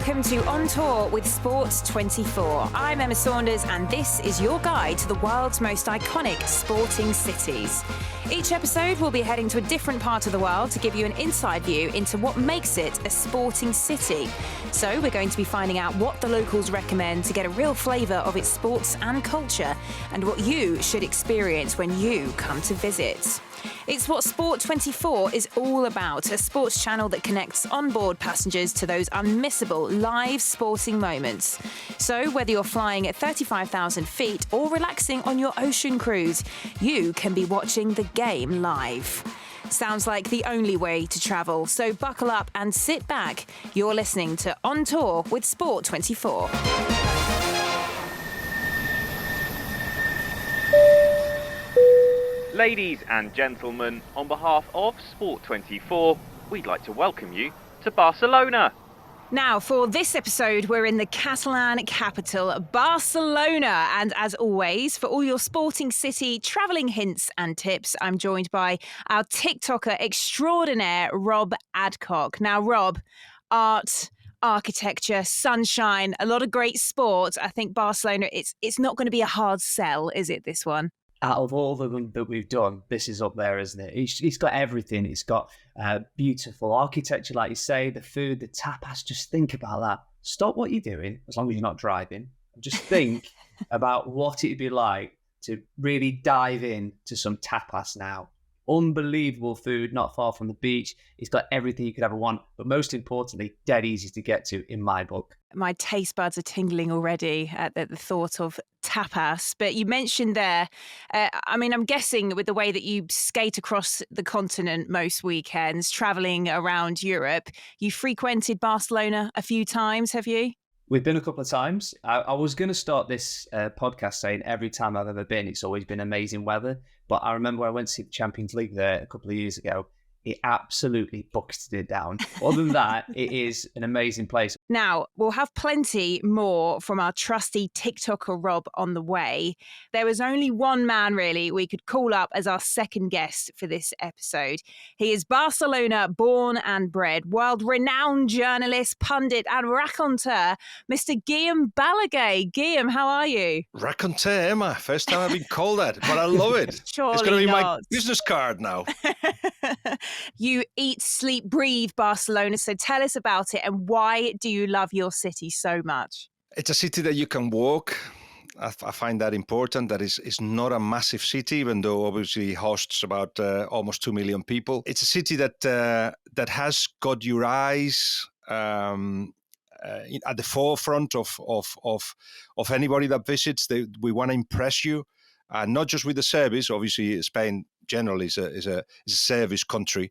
welcome to On Tour with Sport 24. I'm Emma Saunders and this is your guide to the world's most iconic sporting cities. Each episode we'll be heading to a different part of the world to give you an inside view into what makes it a sporting city. So we're going to be finding out what the locals recommend to get a real flavour of its sports and culture, and what you should experience when you come to visit. It's what Sport 24 is all about, a sports channel that connects onboard passengers to those unmissable live sporting moments. So whether you're flying at 35,000 feet or relaxing on your ocean cruise, you can be watching the game live. Sounds like the only way to travel, so buckle up and sit back. You're listening to On Tour with Sport 24. Ladies and gentlemen, on behalf of Sport 24, we'd like to welcome you to Barcelona. Now, for this episode, we're in the Catalan capital, Barcelona. And as always, for all your sporting city travelling hints and tips, I'm joined by our TikToker extraordinaire, Rob Adcock. Now, Rob, art, architecture, sunshine, a lot of great sport. I think Barcelona, it's not going to be a hard sell, is it, this one? Out of all of them that we've done, this is up there, isn't it? It's got everything. It's got beautiful architecture, like you say, the food, the tapas. Just think about that. Stop what you're doing, as long as you're not driving. Just think about what it'd be like to really dive in to some tapas now. Unbelievable food, not far from the beach. It's got everything you could ever want, but most importantly, dead easy to get to in my book. My taste buds are tingling already at the thought of tapas. But you mentioned there, I'm guessing with the way that you skate across the continent most weekends, travelling around Europe, you frequented Barcelona a few times, have you? We've been a couple of times. I was going to start this podcast saying every time I've ever been, it's always been amazing weather. But I remember when I went to see the Champions League there a couple of years ago, it absolutely bucketed it down. Other than that, it is an amazing place. Now, we'll have plenty more from our trusty TikToker Rob on the way. There was only one man, really, we could call up as our second guest for this episode. He is Barcelona born and bred, world-renowned journalist, pundit and raconteur, Mr. Guillem Balague. Guillem, how are you? Raconteur, Emma. First time I've been called that, but I love it. Surely it's going to be not. my business card now. You eat, sleep, breathe Barcelona, so tell us about it and why do you love your city so much? It's a city that you can walk. I find that important. That it's not a massive city, even though obviously it hosts about almost 2 million people. It's a city that has got your eyes at the forefront of anybody that visits. We want to impress you, not just with the service. Obviously, Spain generally is a service country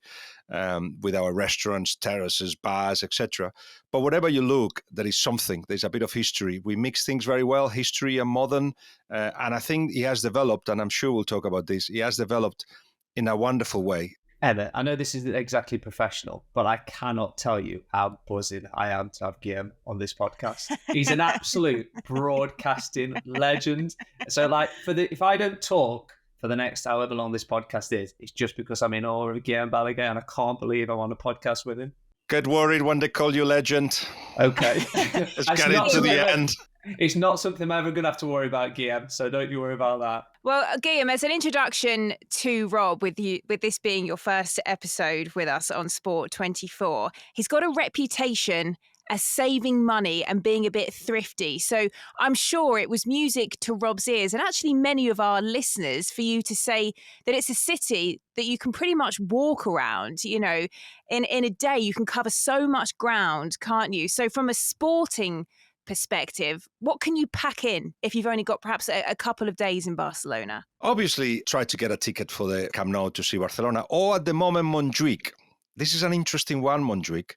with our restaurants, terraces, bars, etc. But whatever you look, there is something. There's a bit of history. We mix things very well, history and modern. And I think he has developed, and I'm sure we'll talk about this, he has developed in a wonderful way. Emma, I know this isn't exactly professional, but I cannot tell you how buzzing I am to have Guillem on this podcast. He's an absolute broadcasting legend. So, if I don't talk for the next however long this podcast is, it's just because I'm in awe of Guillem Balague and I can't believe I'm on a podcast with him. Get worried when they call you legend. Okay. Let's get into the end. It's not something I'm ever going to have to worry about, Guillem, so don't you worry about that. Well, Guillem, as an introduction to Rob, with this being your first episode with us on Sport 24, he's got a reputation as saving money and being a bit thrifty. So I'm sure it was music to Rob's ears and actually many of our listeners for you to say that it's a city that you can pretty much walk around. You know, in a day you can cover so much ground, can't you? So from a sporting perspective, what can you pack in if you've only got perhaps a couple of days in Barcelona? Obviously, try to get a ticket for the Camp Nou to see Barcelona, or at the moment, Montjuic. This is an interesting one, Montjuic.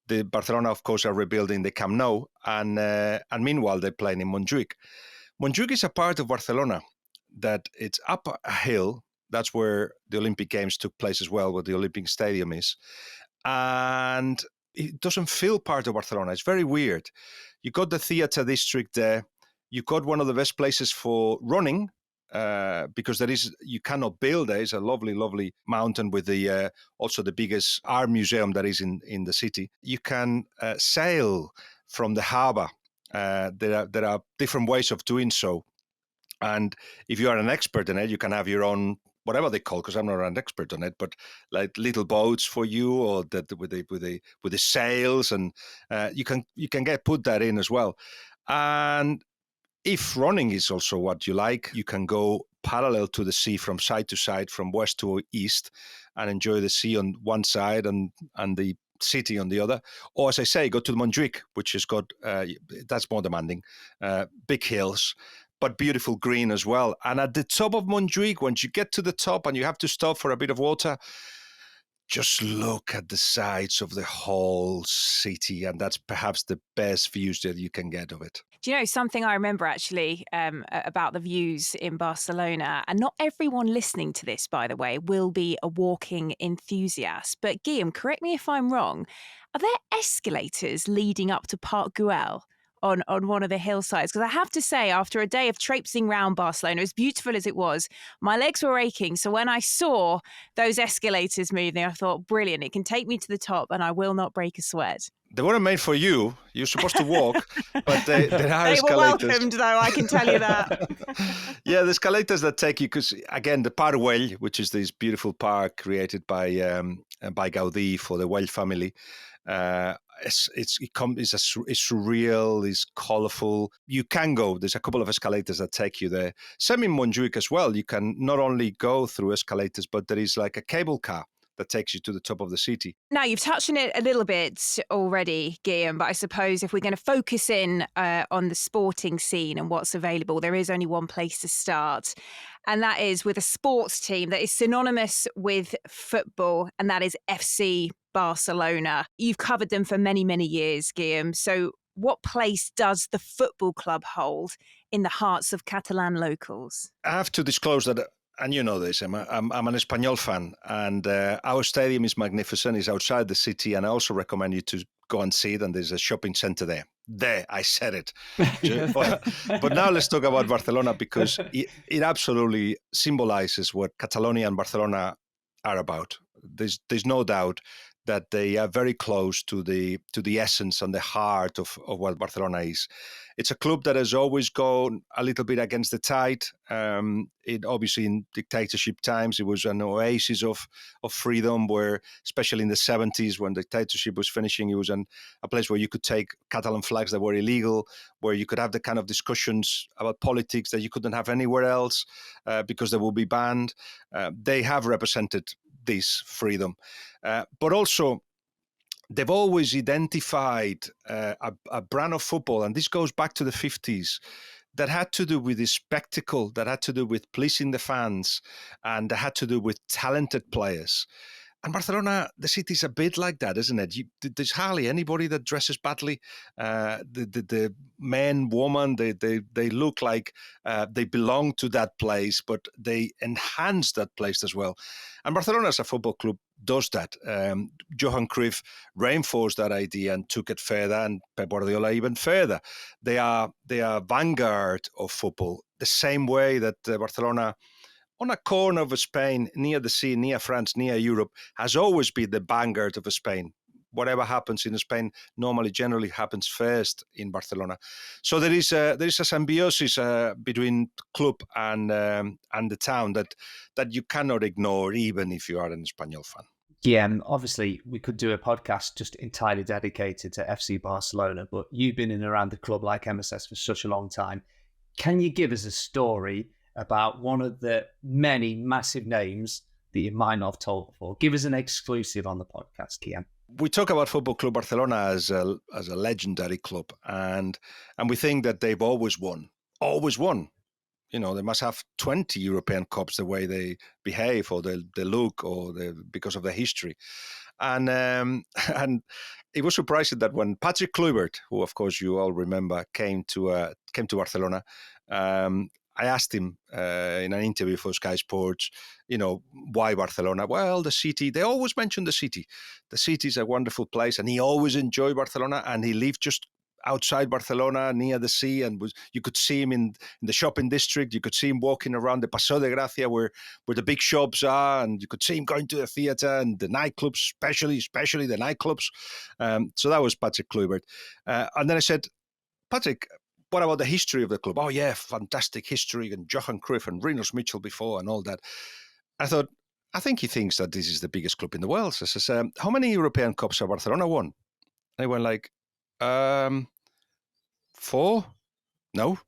The Barcelona, of course, are rebuilding the Camp Nou, and meanwhile, they're playing in Montjuic. Montjuic is a part of Barcelona that it's up a hill. That's where the Olympic Games took place as well, where the Olympic Stadium is. And it doesn't feel part of Barcelona. It's very weird. You got the theatre district there. You got one of the best places for running, because you cannot build there. It's a lovely, lovely mountain with also the biggest art museum that is in the city. You can sail from the harbour. There are different ways of doing so. And if you are an expert in it, you can have your own, whatever they call, because I'm not an expert on it, but like little boats for you, or that with the sails, and you can put that in as well. And if running is also what you like, you can go parallel to the sea from side to side, from west to east, and enjoy the sea on one side and the city on the other. Or, as I say, go to Montjuic, which has got that's more demanding, big hills, but beautiful green as well. And at the top of Montjuic, once you get to the top and you have to stop for a bit of water, just look at the sides of the whole city, and that's perhaps the best views that you can get of it. Do you know something I remember actually about the views in Barcelona? And not everyone listening to this, by the way, will be a walking enthusiast. But Guillem, correct me if I'm wrong. Are there escalators leading up to Park Güell on one of the hillsides? Because I have to say, after a day of traipsing around Barcelona, as beautiful as it was, my legs were aching. So when I saw those escalators moving, I thought, brilliant, it can take me to the top and I will not break a sweat. They weren't made for you. You're supposed to walk, but there are escalators. They were welcomed, though, I can tell you that. Yeah, the escalators that take you, because, again, the Parc Güell, which is this beautiful park created by Gaudí for the Güell family, it's surreal, it's colourful. You can go. There's a couple of escalators that take you there. Same in Montjuic as well. You can not only go through escalators, but there is like a cable car that takes you to the top of the city. Now, you've touched on it a little bit already, Guillem, but I suppose if we're going to focus in on the sporting scene and what's available, there is only one place to start, and that is with a sports team that is synonymous with football, and that is FC Barcelona. You've covered them for many, many years, Guillem. So what place does the football club hold in the hearts of Catalan locals? I have to disclose that, and you know this, I'm an Espanyol fan, and our stadium is magnificent. It's outside the city, and I also recommend you to go and see it, and there's a shopping centre there. There, I said it. But now let's talk about Barcelona, because it absolutely symbolises what Catalonia and Barcelona are about. There's no doubt that they are very close to the essence and the heart of what Barcelona is. It's a club that has always gone a little bit against the tide. It obviously, in dictatorship times, it was an oasis of freedom, where, especially in the 70s, when the dictatorship was finishing, it was a place where you could take Catalan flags that were illegal, where you could have the kind of discussions about politics that you couldn't have anywhere else because they will be banned. They have represented this freedom. But also, they've always identified a brand of football, and this goes back to the 50s, that had to do with the spectacle, that had to do with pleasing the fans, and that had to do with talented players. And Barcelona, the city's a bit like that, isn't it? There's hardly anybody that dresses badly. The men, woman, they look like they belong to that place, but they enhance that place as well. And Barcelona, as a football club, does that. Johan Cruyff reinforced that idea and took it further, and Pep Guardiola even further. They are vanguard of football, the same way that Barcelona, on a corner of Spain, near the sea, near France, near Europe, has always been the vanguard of Spain. Whatever happens in Spain generally happens first in Barcelona. So there is a symbiosis between club and the town that you cannot ignore, even if you are an Espanyol fan. Yeah, obviously we could do a podcast just entirely dedicated to FC Barcelona, but you've been in and around the club like MSS for such a long time. Can you give us a story about one of the many massive names that you might not have told before? Give us an exclusive on the podcast, Guillem. We talk about Football Club Barcelona as a legendary club, and we think that they've always won. You know, they must have 20 European Cups the way they behave, or the look, or because of their history. And it was surprising that when Patrick Kluivert, who of course you all remember, came to Barcelona, I asked him in an interview for Sky Sports, you know, why Barcelona? Well, the city. They always mention the city. The city is a wonderful place, and he always enjoyed Barcelona, and he lived just outside Barcelona, near the sea, and you could see him in the shopping district. You could see him walking around the Paseo de Gracia, where the big shops are, and you could see him going to the theatre and the nightclubs, especially the nightclubs. So that was Patrick Kluivert. And then I said, Patrick, what about the history of the club? Oh, yeah, fantastic history, and Johan Cruyff and Rinus Michel before and all that. I thought, I think he thinks that this is the biggest club in the world. So I says, how many European Cups have Barcelona won? And he went like, 4? No.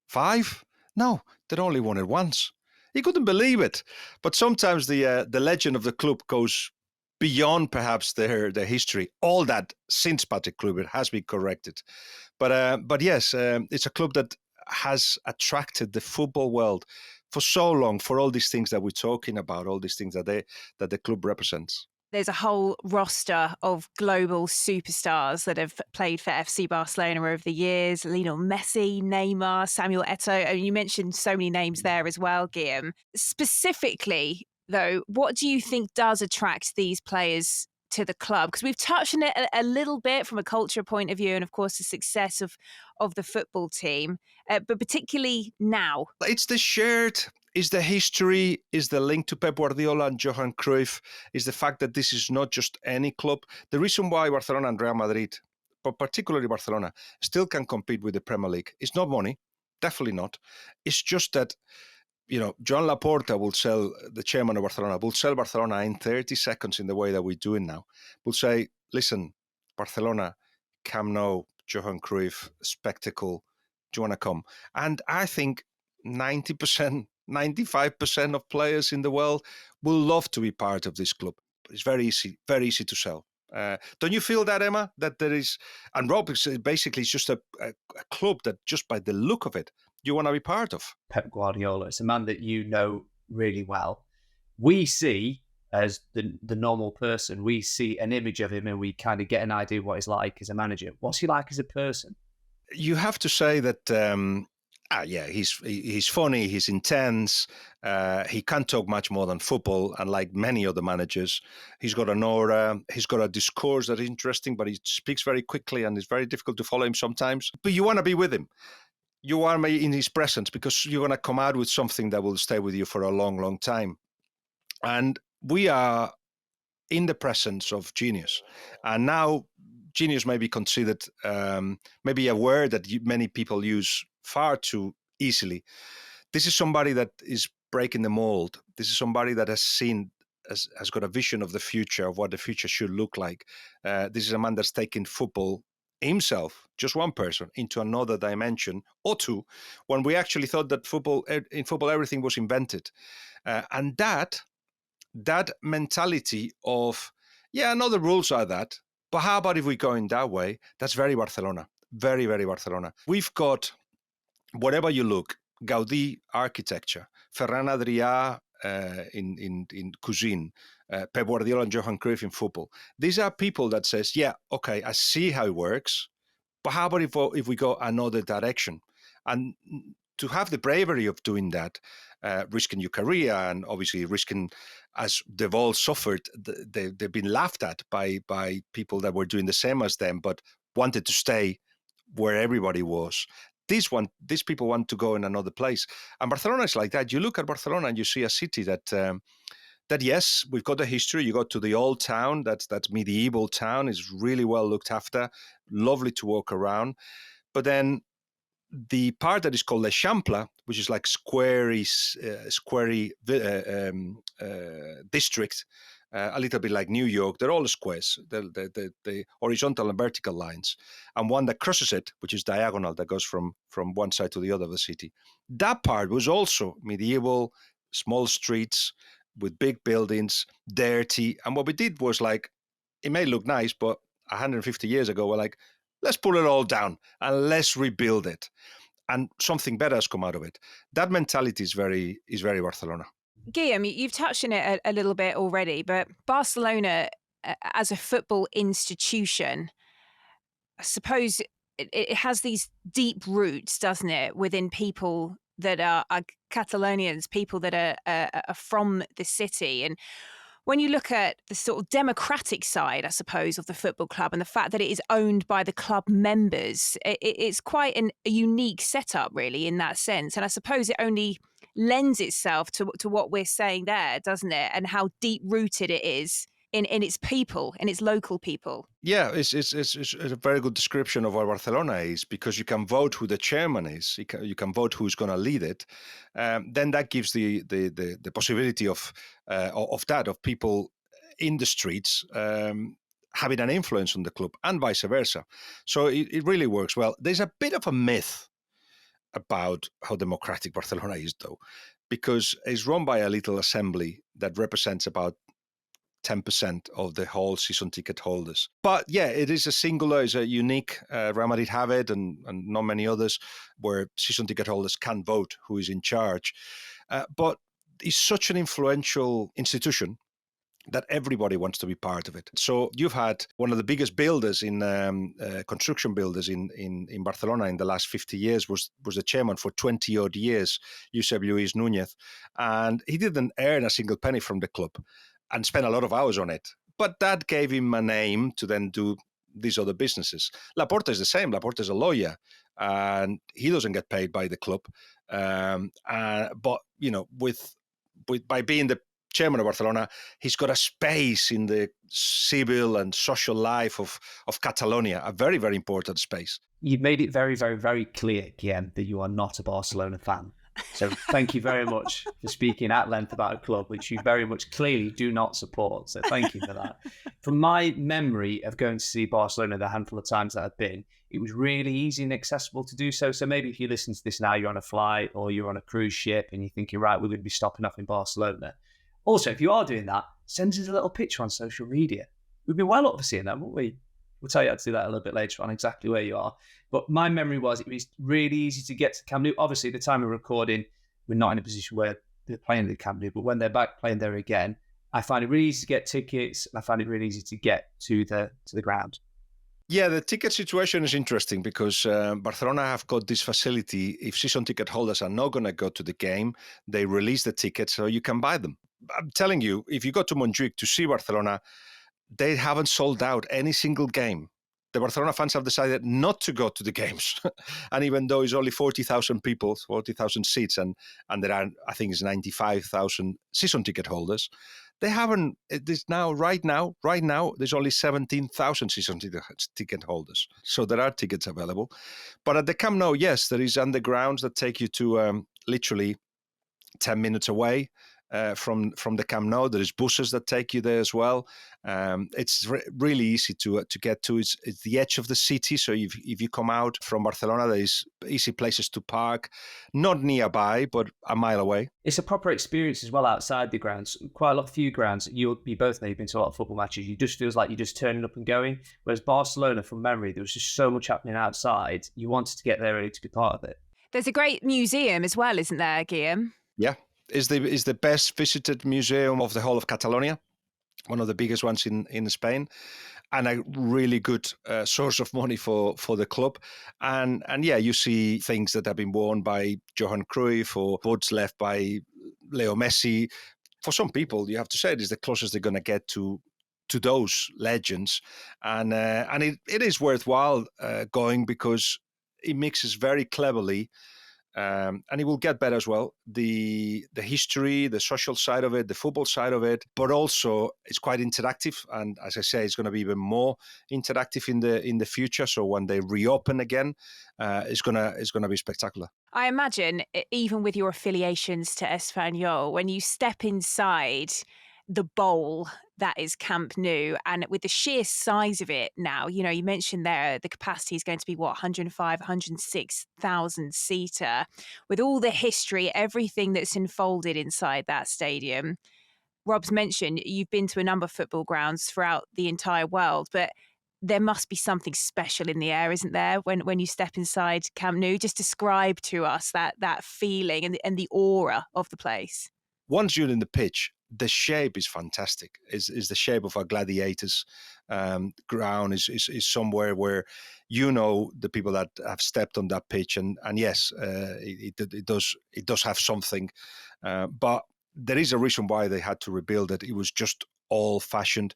5? No, they'd only won it once. He couldn't believe it. But sometimes the legend of the club goes beyond perhaps their history. All that since Patrick Kluivert has been corrected. But yes, it's a club that has attracted the football world for so long, for all these things that we're talking about, all these things that the club represents. There's a whole roster of global superstars that have played for FC Barcelona over the years. Lionel Messi, Neymar, Samuel Eto'o. And you mentioned so many names there as well, Guillem. Specifically, though, what do you think does attract these players to the club? Because we've touched on it a little bit from a culture point of view, and of course the success of the football team, but particularly now. It's the shared, is the history, is the link to Pep Guardiola and Johan Cruyff, is the fact that this is not just any club. The reason why Barcelona and Real Madrid, but particularly Barcelona, still can compete with the Premier League, it's not money, definitely not. It's just that, Joan Laporta will sell, the chairman of Barcelona, will sell Barcelona in 30 seconds in the way that we're doing now. We'll say, listen, Barcelona, Camp Nou, Johan Cruyff, spectacle, do you want to come? And I think 90%, 95% of players in the world will love to be part of this club. It's very easy to sell. Don't you feel that, Emma? That there is, and Rob, basically it's just a club that just by the look of it, you want to be part of. Pep Guardiola, it's a man that you know really well. We see, as the normal person, we see an image of him and we kind of get an idea of what he's like as a manager. What's he like as a person? You have to say that, he's funny, he's intense, he can't talk much more than football, unlike many other managers. He's got an aura, he's got a discourse that is interesting, but he speaks very quickly and it's very difficult to follow him sometimes. But you want to be with him. You want to be in his presence because you're going to come out with something that will stay with you for a long, long time. And we are in the presence of genius. And now genius may be considered maybe a word that many people use far too easily. This is somebody that is breaking the mold. This is somebody that has got a vision of the future, of what the future should look like. This is a man that's taken football himself, just one person, into another dimension or two, when we actually thought that in football everything was invented. And that mentality of, no, the rules are that, but how about if we go in that way? That's very Barcelona. Very, very Barcelona. We've got, wherever you look, Gaudí architecture, Ferran Adrià in cuisine, Pep Guardiola and Johan Cruyff in football. These are people that says, okay, I see how it works, but how about if we go another direction? And to have the bravery of doing that, risking your career and obviously risking, as they've all suffered, they've been laughed at by people that were doing the same as them, but wanted to stay where everybody was. These people want to go in another place. And Barcelona is like that. You look at Barcelona and you see a city that yes, we've got the history. You go to the old town, that's medieval town, is really well looked after, lovely to walk around. But then the part that is called Le Chample, which is like squarey district, a little bit like New York. They're all squares, the horizontal and vertical lines, and one that crosses it, which is diagonal, that goes from one side to the other of the city. That part was also medieval, small streets with big buildings, dirty. And what we did was like, it may look nice, but 150 years ago, we're like, let's pull it all down and let's rebuild it. And something better has come out of it. That mentality is very Barcelona. Guillem, you've touched on it a little bit already, but Barcelona as a football institution, I suppose it has these deep roots, doesn't it, within people that are Catalonians, people that are from the city. And When you look at the sort of democratic side, I suppose, of the football club and the fact that it is owned by the club members, it's quite a unique setup, really, in that sense. And I suppose it only lends itself to what we're saying there, doesn't it? And how deep rooted it is in its people, in its local people. Yeah, it's a very good description of what Barcelona is, because you can vote who the chairman is. You can vote who's going to lead it. Then that gives the possibility of people in the streets having an influence on the club, and vice versa. So it really works well. There's a bit of a myth about how democratic Barcelona is, though, because it's run by a little assembly that represents about 10% of the whole season ticket holders. But yeah, it is it's a unique, Real Madrid have it, and not many others, where season ticket holders can vote who is in charge. But it's such an influential institution that everybody wants to be part of it. So you've had one of the biggest builders in construction builders in Barcelona in the last 50 years was the chairman for 20 odd years, Josep Lluís Núñez, and he didn't earn a single penny from the club and spent a lot of hours on it. But that gave him a name to then do these other businesses. Laporta is the same. Laporta is a lawyer, and he doesn't get paid by the club. But by being the chairman of Barcelona, he's got a space in the civil and social life of Catalonia, a very, very important space. You've made it very, very, very clear, Guillem, that you are not a Barcelona fan. So thank you very much for speaking at length about a club which you very much clearly do not support. So thank you for that. From my memory of going to see Barcelona the handful of times that I've been, it was really easy and accessible to do so. So maybe if you listen to this now, you're on a flight or you're on a cruise ship and you're thinking, right, we're going to be stopping off in Barcelona. Also, if you are doing that, send us a little picture on social media. We'd be well up for seeing that, wouldn't we? We'll tell you how to do that a little bit later on, exactly where you are. But my memory was it was really easy to get to Camp Nou. Obviously, at the time of recording, we're not in a position where they're playing at the Camp Nou, but when they're back playing there again, I find it really easy to get tickets, and I find it really easy to get to the ground. Yeah, the ticket situation is interesting because Barcelona have got this facility. If season ticket holders are not going to go to the game, they release the tickets so you can buy them. I'm telling you, if you go to Montjuic to see Barcelona, they haven't sold out any single game. The Barcelona fans have decided not to go to the games. And even though it's only 40,000 people, 40,000 seats, and there are, I think it's 95,000 season ticket holders, they haven't, right now, there's only 17,000 season ticket holders. So there are tickets available. But at the Camp Nou, yes, there is undergrounds that take you to literally 10 minutes away. From the Camp Nou, there is buses that take you there as well. It's really easy to get to. It's the edge of the city, so if you come out from Barcelona, there is easy places to park, not nearby, but a mile away. It's a proper experience as well outside the grounds. Quite a few grounds. You both know you've been to a lot of football matches. You just feels like you're just turning up and going. Whereas Barcelona, from memory, there was just so much happening outside. You wanted to get there ready to be part of it. There's a great museum as well, isn't there, Guillem? Yeah. Is the best visited museum of the whole of Catalonia, one of the biggest ones in Spain, and a really good source of money for the club. And yeah, you see things that have been worn by Johan Cruyff or boots left by Leo Messi. For some people, you have to say it is the closest they're going to get to those legends, and it is worthwhile going because it mixes very cleverly. And it will get better as well. The history, the social side of it, the football side of it, but also it's quite interactive. And as I say, it's going to be even more interactive in the future. So when they reopen again, it's gonna be spectacular. I imagine, even with your affiliations to Espanyol, when you step inside the bowl that is Camp Nou, and with the sheer size of it now, you mentioned there the capacity is going to be 105, 106,000 seater, with all the history, everything that's unfolded inside that stadium. Rob's mentioned you've been to a number of football grounds throughout the entire world, but there must be something special in the air, isn't there, when you step inside Camp Nou? Just describe to us that feeling and the aura of the place. Once you're in the pitch, the shape is fantastic. Is the shape of a gladiators ground is somewhere where the people that have stepped on that pitch, and yes, it does have something, but there is a reason why they had to rebuild it. It was just old-fashioned.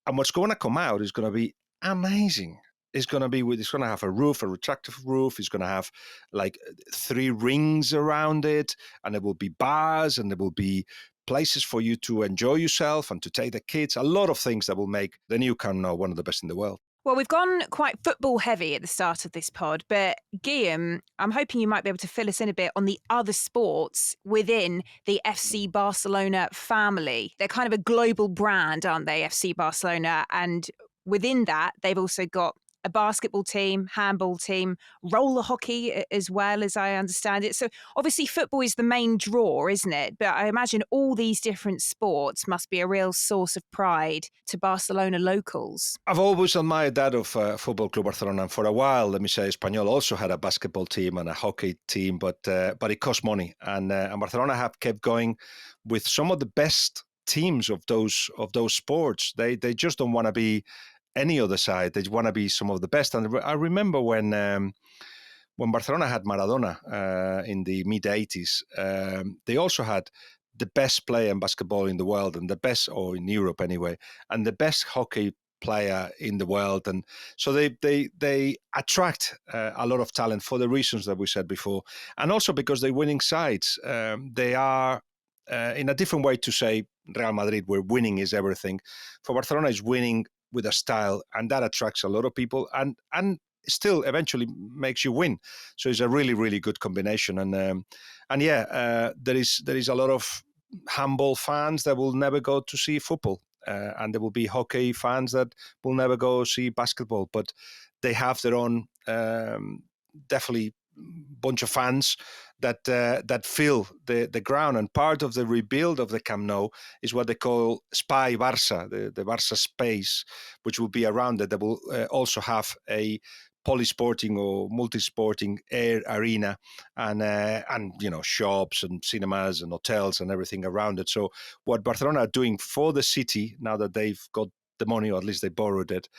And what's going to come out is going to be amazing. It's going to have a roof, a retractable roof. It's going to have like 3 rings around it, and there will be bars, and there will be places for you to enjoy yourself and to take the kids. A lot of things that will make the new Camp Nou one of the best in the world. Well, we've gone quite football heavy at the start of this pod, but Guillem, I'm hoping you might be able to fill us in a bit on the other sports within the FC Barcelona family. They're kind of a global brand, aren't they, FC Barcelona? And within that, they've also got a basketball team, handball team, roller hockey as well, as I understand it. So obviously football is the main draw, isn't it? But I imagine all these different sports must be a real source of pride to Barcelona locals. I've always admired that of Football Club Barcelona. And for a while, let me say, Espanyol also had a basketball team and a hockey team, but it cost money. And Barcelona have kept going with some of the best teams of those sports. They just don't want to be any other side. They want to be some of the best. And I remember when Barcelona had Maradona in the mid-80s, they also had the best player in basketball in the world, and the best, or in Europe anyway, and the best hockey player in the world. And so they attract a lot of talent for the reasons that we said before, and also because they're winning sides. They are in a different way to say Real Madrid, where winning is everything. For Barcelona, is winning with a style, and that attracts a lot of people and still eventually makes you win. So it's a really, really good combination. And there is a lot of handball fans that will never go to see football, and there will be hockey fans that will never go see basketball, but they have their own definitely bunch of fans that fill the ground. And part of the rebuild of the Camp Nou is what they call Espai Barça, the Barça space, which will be around it. That will also have a polysporting or multisporting air arena and shops and cinemas and hotels and everything around it. So what Barcelona are doing for the city, now that they've got the money, or at least they borrowed it,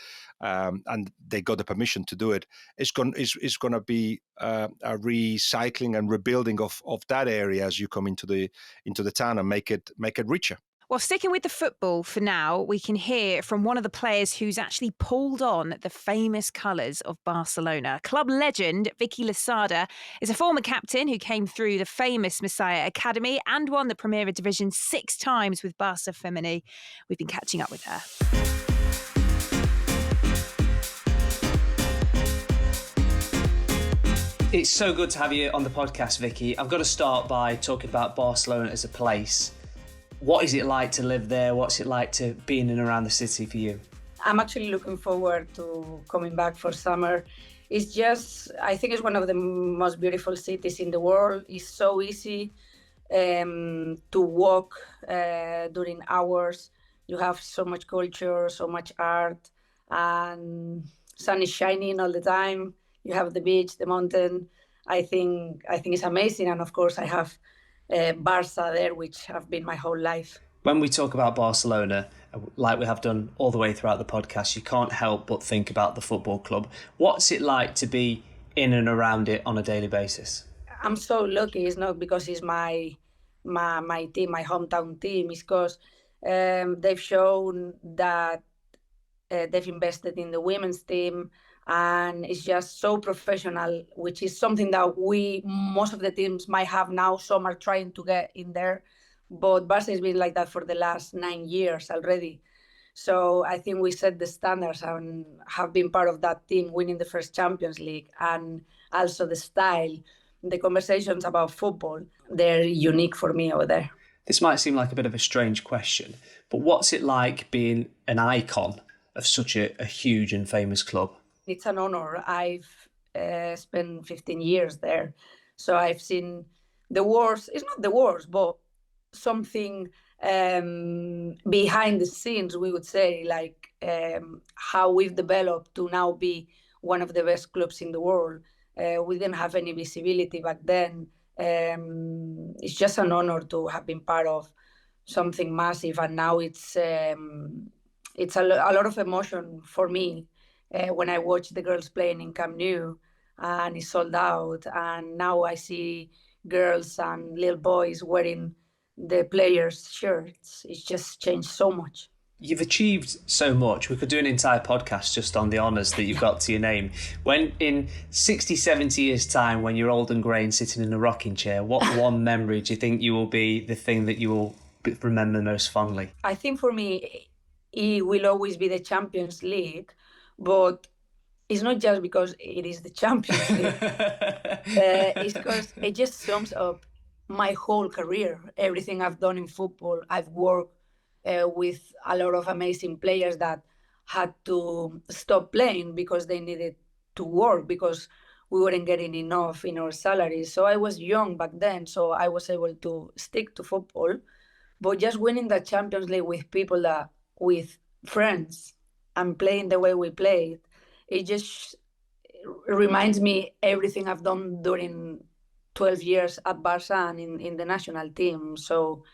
and they got the permission to do it, is going to be a recycling and rebuilding of that area as you come into the town and make it richer. Well, sticking with the football for now, we can hear from one of the players who's actually pulled on the famous colours of Barcelona. Club legend Vicky Losada is a former captain who came through the famous Messiah Academy and won the Primera Division 6 times with Barça Femení. We've been catching up with her. It's so good to have you on the podcast, Vicky. I've got to start by talking about Barcelona as a place. What is it like to live there? What's it like to be in and around the city for you? I'm actually looking forward to coming back for summer. I think it's one of the most beautiful cities in the world. It's so easy to walk during hours. You have so much culture, so much art, and sun is shining all the time. You have the beach, the mountain. I think it's amazing. And of course, I have Barça there, which have been my whole life. When we talk about Barcelona, like we have done all the way throughout the podcast, you can't help but think about the football club. What's it like to be in and around it on a daily basis? I'm so lucky. It's not because it's my team, my hometown team. It's because they've shown that they've invested in the women's team, and it's just so professional, which is something that most of the teams might have now. Some are trying to get in there, but Barca has been like that for the last 9 years already. So I think we set the standards and have been part of that team winning the first Champions League, and also the style, the conversations about football, they're unique for me over there. This might seem like a bit of a strange question, but what's it like being an icon of such a huge and famous club? It's an honor. I've spent 15 years there. So I've seen the worst. It's not the worst, but something behind the scenes, we would say, like how we've developed to now be one of the best clubs in the world. We didn't have any visibility back then. It's just an honor to have been part of something massive. And now it's a lot of emotion for me. When I watch the girls playing in Camp Nou and it's sold out, and now I see girls and little boys wearing the players' shirts, it's just changed so much. You've achieved so much. We could do an entire podcast just on the honours that you've got to your name. When in 60, 70 years' time, when you're old and grey and sitting in a rocking chair, what one memory do you think you will be the thing that you will remember most fondly? I think for me, it will always be the Champions League, but it's not just because it is the Champions League. It's because it just sums up my whole career, everything I've done in football. I've worked with a lot of amazing players that had to stop playing because they needed to work because we weren't getting enough in our salaries. So I was young back then, so I was able to stick to football. But just winning the Champions League with people with friends and playing the way we played, it just reminds me everything I've done during 12 years at Barca and in the national team. So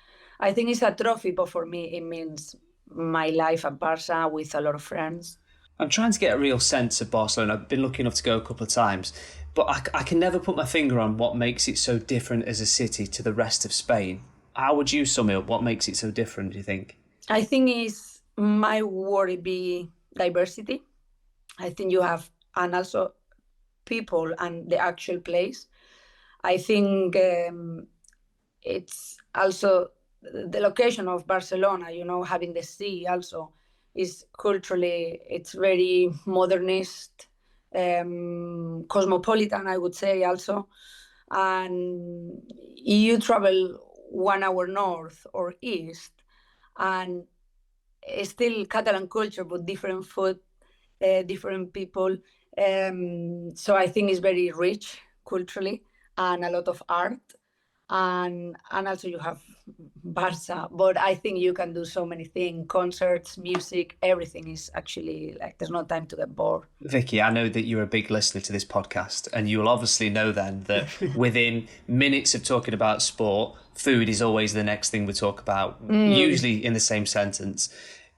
I think it's a trophy, but for me, it means my life at Barca with a lot of friends. I'm trying to get a real sense of Barcelona. I've been lucky enough to go a couple of times, but I can never put my finger on what makes it so different as a city to the rest of Spain. How would you sum it up? What makes it so different, do you think? I think it's my worry be diversity. I think you have, and also people and the actual place. I think it's also the location of Barcelona, having the sea also is culturally, it's very modernist, cosmopolitan, I would say also. And you travel 1 hour north or east, and it's still Catalan culture, but different food, different people. So I think it's very rich culturally and a lot of art. And also you have Barca, but I think you can do so many things, concerts, music, everything is actually like there's no time to get bored. Vicky, I know that you're a big listener to this podcast, and you will obviously know then that within minutes of talking about sport, food is always the next thing we talk about, usually in the same sentence.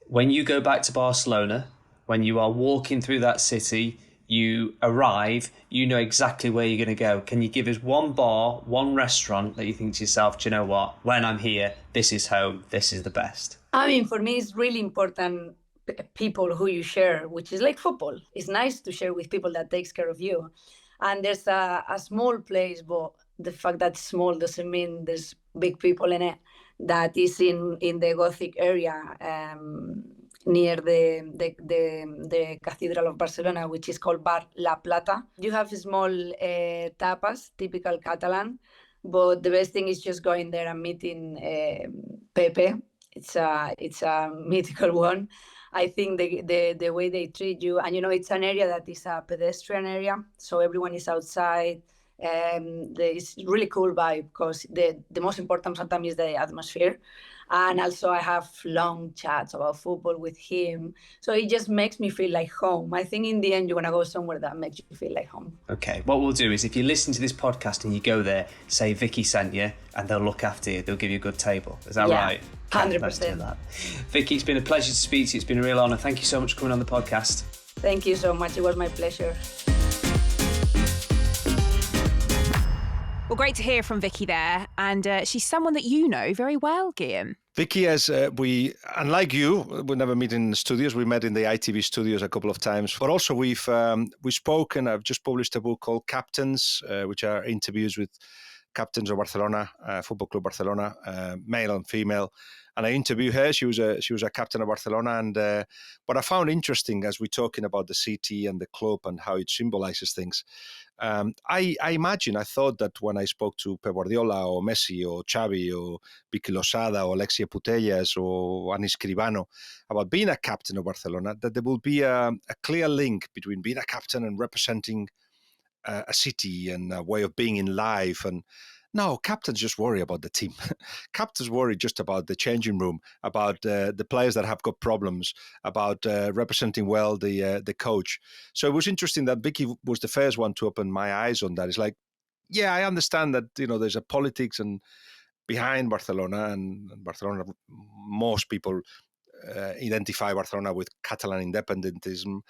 When you go back to Barcelona, when you are walking through that city, you arrive, you know exactly where you're going to go. Can you give us one bar, one restaurant that you think to yourself, do you know what, when I'm here, this is home, this is the best? I mean, for me, it's really important people who you share, which is like football. It's nice to share with people that takes care of you. And there's a small place, but the fact that it's small doesn't mean there's big people in it. That is in the Gothic area, near the Cathedral of Barcelona, which is called Bar La Plata. You have small tapas, typical Catalan, but the best thing is just going there and meeting Pepe. It's a mythical one. I think the way they treat you, and it's an area that is a pedestrian area, so everyone is outside. It's really cool vibe because the most important sometimes is the atmosphere. And also I have long chats about football with him. So it just makes me feel like home. I think in the end, you want to go somewhere that makes you feel like home. Okay, what we'll do is if you listen to this podcast and you go there, say Vicky sent you, and they'll look after you. They'll give you a good table. Is that right? 100%. Let's do that. Vicky, it's been a pleasure to speak to you. It's been a real honour. Thank you so much for coming on the podcast. Thank you so much. It was my pleasure. Well, great to hear from Vicky there. And she's someone that you know very well, Guillem. Vicky, as unlike you, we never meet in the studios. We met in the ITV studios a couple of times. But also we've spoken. I've just published a book called Captains, which are interviews with captains of Barcelona, Football Club Barcelona, male and female. And I interviewed her. She was a captain of Barcelona. And what I found interesting as we're talking about the city and the club and how it symbolizes things, I thought that when I spoke to Pep Guardiola or Messi or Xavi or Vicky Losada or Alexia Putellas or Anis Escribano about being a captain of Barcelona, that there will be a clear link between being a captain and representing a city and a way of being in life. And no, captains just worry about the team. Captains worry just about the changing room, about the players that have got problems, about representing well the coach. So it was interesting that Vicky was the first one to open my eyes on that. It's like, yeah, I understand that there's a politics and behind Barcelona, and Barcelona. Most people identify Barcelona with Catalan independentism,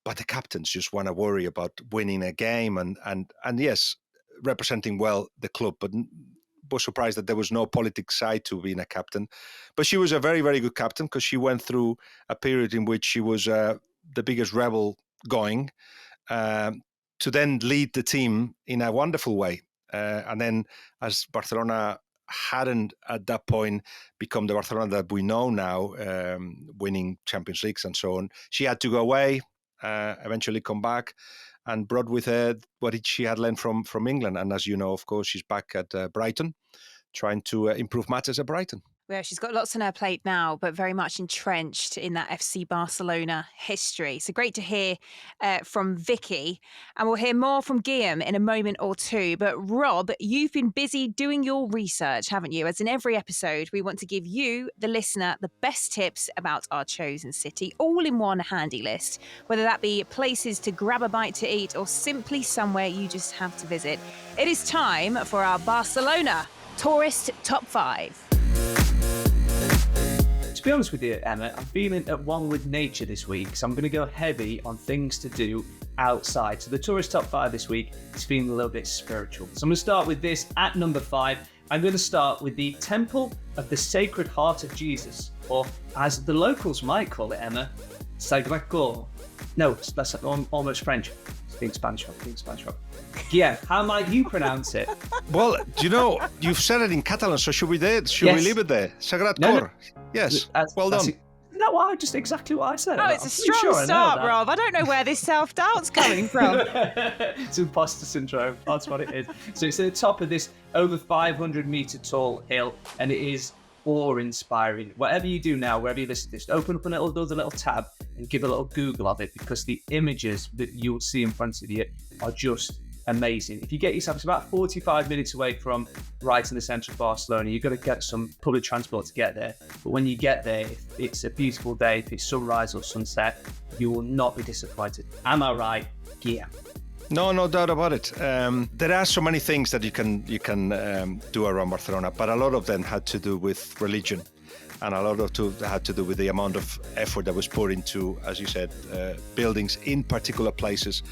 but the captains just want to worry about winning a game and yes, representing well the club, but was surprised that there was no politics side to being a captain. But she was a very, very good captain because she went through a period in which she was the biggest rebel going to then lead the team in a wonderful way. And then as Barcelona hadn't at that point become the Barcelona that we know now, winning Champions Leagues and so on, she had to go away, eventually come back, and brought with her what she had learned from England. And as you know, of course, she's back at Brighton, trying to improve matters at Brighton. Well, she's got lots on her plate now, but very much entrenched in that FC Barcelona history. So great to hear from Vicky. And we'll hear more from Guillem in a moment or two. But Rob, you've been busy doing your research, haven't you? As in every episode, we want to give you, the listener, the best tips about our chosen city, all in one handy list, whether that be places to grab a bite to eat or simply somewhere you just have to visit. It is time for our Barcelona Tourist Top 5. To be honest with you, Emma, I'm feeling at one with nature this week, so I'm going to go heavy on things to do outside. So the tourist top 5 this week is feeling a little bit spiritual. So I'm going to start with this at number 5. I'm going to start with the Temple of the Sacred Heart of Jesus, or as the locals might call it, Emma, Sagrado. No, that's almost French. Being Spanish Rob. Yeah, how might you pronounce it? Well, you've said it in Catalan, so should we Yes. leave it there? Sagrat Cor. Yes. Well done. Isn't that what exactly what I said? Oh, it's a strong start, Rob. I don't know where this self-doubt's coming from. It's imposter syndrome. That's what it is. So it's at the top of this over 500 metre tall hill, and it is awe-inspiring. Whatever you do now, wherever you listen to this, open up another little tab and give a little Google of it, because the images that you'll see in front of you are just amazing. If you get yourself, it's about 45 minutes away from right in the centre of Barcelona. You've got to get some public transport to get there. But when you get there, if it's a beautiful day, if it's sunrise or sunset, you will not be disappointed. Am I right, Guillem? No doubt about it. There are so many things that you can do around Barcelona, but a lot of them had to do with religion, and a lot of it had to do with the amount of effort that was put into, as you said, buildings in particular places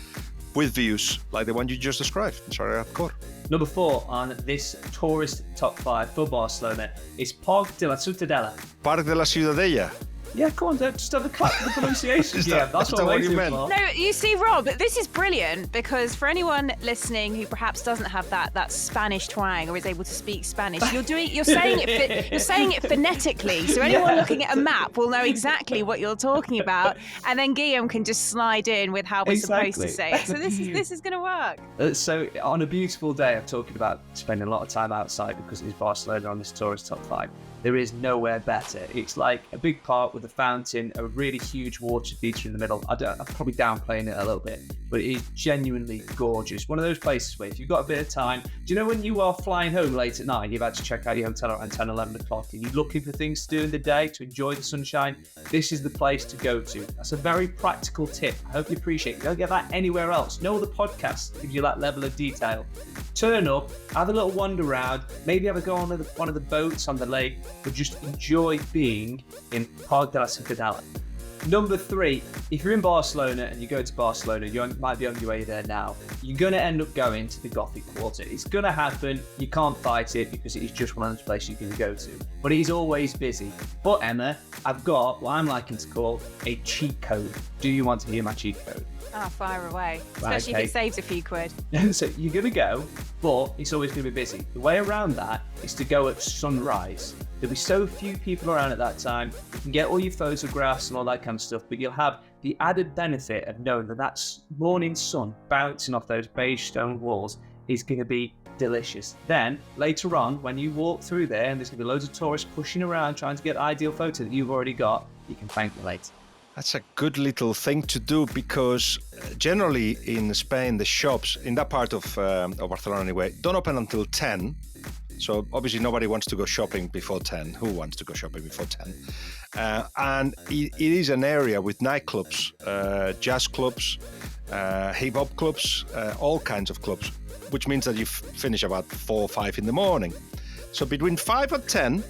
with views like the one you just described. Sorry, Adcock. Number 4 on this tourist top 5 for Barcelona is Parc de la Ciutadella. Parc de la Ciutadella. Yeah, come on, just have a clap for the pronunciation. That's what I'm waiting for. No, you see, Rob, this is brilliant, because for anyone listening who perhaps doesn't have that Spanish twang or is able to speak Spanish, you're saying it phonetically. So anyone looking at a map will know exactly what you're talking about, and then Guillem can just slide in with how we're supposed to say it. So this is going to work. So on a beautiful day, I'm talking about spending a lot of time outside because it's Barcelona on this tourist top 5. There is nowhere better. It's like a big park with a fountain, a really huge water feature in the middle. I'm probably downplaying it a little bit, but it is genuinely gorgeous. One of those places where if you've got a bit of time, do you know when you are flying home late at night, you've had to check out your hotel around 10, 11 o'clock, and you're looking for things to do in the day to enjoy the sunshine? This is the place to go to. That's a very practical tip. I hope you appreciate it. You don't get that anywhere else. No other podcast gives you that level of detail. Turn up, have a little wander around, maybe have a go on one of the boats on the lake, but just enjoy being in Parc de la Ciutadella. Number 3, if you're in Barcelona and you go to Barcelona, you might be on your way there now, you're going to end up going to the Gothic Quarter. It's going to happen. You can't fight it because it is just one of those places you can go to. But it is always busy. But Emma, I've got what I'm liking to call a cheat code. Do you want to hear my cheat code? Oh, fire away. Especially if it saves a few quid. So you're going to go, but it's always going to be busy. The way around that is to go at sunrise. There'll be so few people around at that time. You can get all your photographs and all that kind of stuff, but you'll have the added benefit of knowing that morning sun bouncing off those beige stone walls is going to be delicious. Then, later on, when you walk through there and there's going to be loads of tourists pushing around trying to get the ideal photo that you've already got, you can thank me later. That's a good little thing to do, because generally in Spain, the shops in that part of Barcelona anyway, don't open until 10. So obviously nobody wants to go shopping before 10. Who wants to go shopping before 10? And it is an area with nightclubs, jazz clubs, hip-hop clubs, all kinds of clubs, which means that you finish about 4 or 5 in the morning. So between 5 and 10,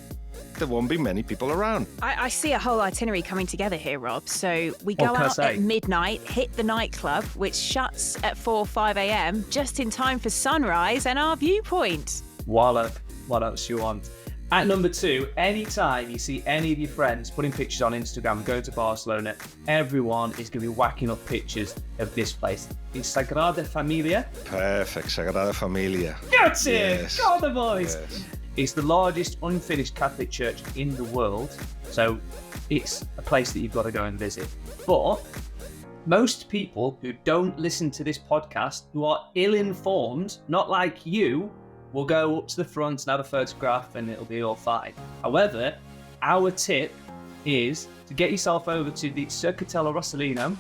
there won't be many people around. I see a whole itinerary coming together here, Rob. So we go out at midnight, hit the nightclub, which shuts at 4 or 5 a.m, just in time for sunrise and our viewpoint. Wallop. what else you want. At number 2, anytime you see any of your friends putting pictures on Instagram going to Barcelona, everyone is going to be whacking up pictures of this place. It's Sagrada Familia. Perfect, Sagrada Familia. That's it! Yes. Got the boys! Yes. It's the largest unfinished Catholic church in the world, so it's a place that you've got to go and visit. But most people who don't listen to this podcast, who are ill-informed, not like you, will go up to the front and have a photograph and it'll be all fine. However, our tip is to get yourself over to the Circatella Rossellino,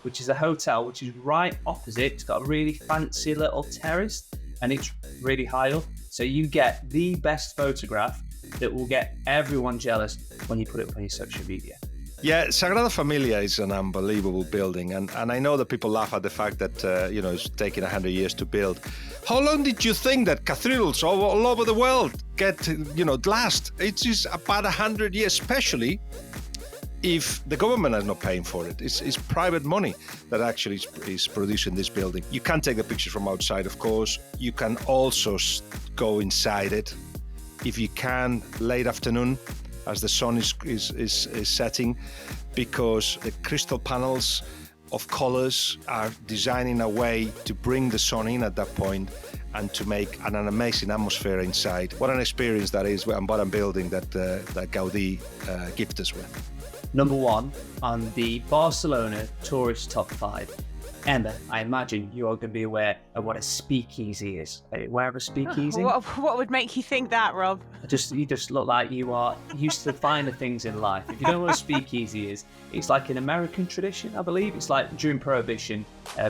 which is a hotel which is right opposite. It's got a really fancy little terrace and it's really high up. So you get the best photograph that will get everyone jealous when you put it up on your social media. Yeah, Sagrada Familia is an unbelievable building, and I know that people laugh at the fact that it's taken 100 years to build. How long did you think that cathedrals all over the world last? It is about 100 years, especially if the government is not paying for it. It's private money that actually is producing this building. You can take the pictures from outside, of course. You can also go inside it. If you can, late afternoon, as the sun is setting, because the crystal panels of colors are designed in a way to bring the sun in at that point and to make an amazing atmosphere inside. What an experience that is, and what a building that Gaudí gifted us with. Number 1 on the Barcelona tourist top 5. Emma, I imagine you are going to be aware of what a speakeasy is. Are you aware of a speakeasy? What would make you think that, Rob? You just look like you are used to finer things in life. If you don't know what a speakeasy is, it's like an American tradition, I believe. It's like during Prohibition,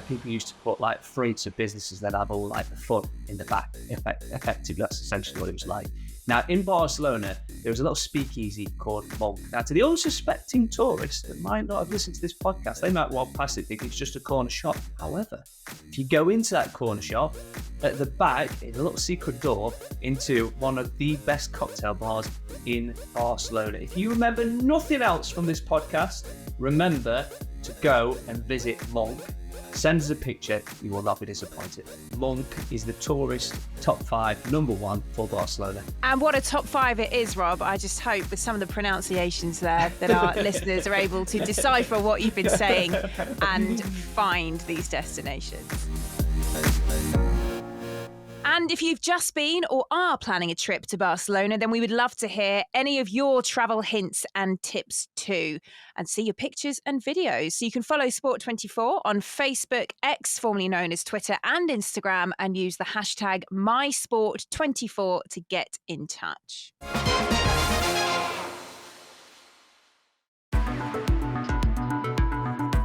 people used to put like fruits of businesses that have all like the fun in the back. Effectively, that's essentially what it was like. Now, in Barcelona, there was a little speakeasy called Monk. Now, to the unsuspecting tourist that might not have listened to this podcast, they might walk past it thinking it's just a corner shop. However, if you go into that corner shop, at the back is a little secret door into one of the best cocktail bars in Barcelona. If you remember nothing else from this podcast, remember to go and visit Monk. Send us a picture, you will not be disappointed. Monk is the tourist top 5, number 1 for Barcelona. And what a top 5 it is, Rob. I just hope with some of the pronunciations there that our listeners are able to decipher what you've been saying and find these destinations. And if you've just been or are planning a trip to Barcelona, then we would love to hear any of your travel hints and tips too, and see your pictures and videos. So you can follow Sport24 on Facebook, X, formerly known as Twitter, and Instagram, and use the hashtag MySport24 to get in touch.